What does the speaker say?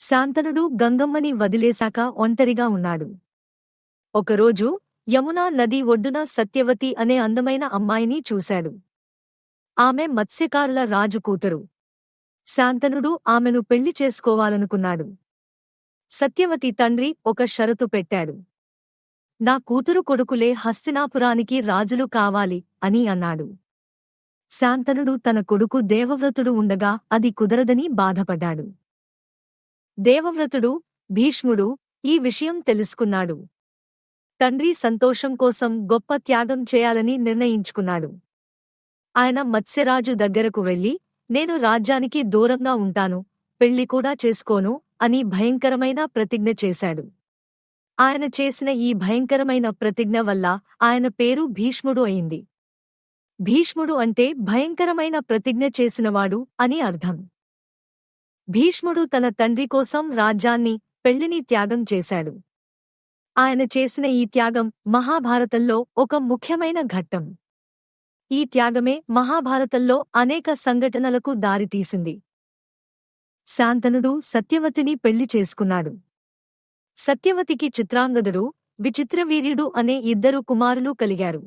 శాంతనుడు గంగమ్మని వదిలేశాక ఒంటరిగా ఉన్నాడు. ఒకరోజు యమునా నది ఒడ్డున సత్యవతి అనే అందమైన అమ్మాయిని చూశాడు. ఆమె మత్స్యకారుల రాజు కూతురు. శాంతనుడు ఆమెను పెళ్లి చేసుకోవాలనుకున్నాడు. సత్యవతి తండ్రి ఒక షరతు పెట్టాడు. నా కూతురు కొడుకులే హస్తినాపురానికి రాజులు కావాలి అని అన్నాడు. శాంతనుడు తన కొడుకు దేవవ్రతుడు ఉండగా అది కుదరదని బాధపడ్డాడు. దేవవ్రతుడు, భీష్ముడు ఈ విషయం తెలుసుకున్నాడు. తండ్రి సంతోషం కోసం గొప్ప త్యాగం చేయాలని నిర్ణయించుకున్నాడు. ఆయన మత్స్యరాజు దగ్గరకు వెళ్లి, నేను రాజ్యానికి దూరంగా ఉంటాను, పెళ్లి కూడా చేసుకోను అని భయంకరమైన ప్రతిజ్ఞ చేశాడు. ఆయన చేసిన ఈ భయంకరమైన ప్రతిజ్ఞ వల్ల ఆయన పేరు భీష్ముడు అయింది. భీష్ముడు అంటే భయంకరమైన ప్రతిజ్ఞ చేసినవాడు అని అర్థం. భీష్ముడు తన తండ్రి కోసం రాజ్యాన్ని, పెళ్లిని త్యాగం చేశాడు. ఆయన చేసిన ఈ త్యాగం మహాభారతంలో ఒక ముఖ్యమైన ఘట్టం. ఈ త్యాగమే మహాభారతంలో అనేక సంఘటనలకు దారితీసింది. శాంతనుడు సత్యవతిని పెళ్లి చేసుకున్నాడు. సత్యవతికి చిత్రాంగదుడు, విచిత్రవీర్యుడు అనే ఇద్దరు కుమారులు కలిగారు.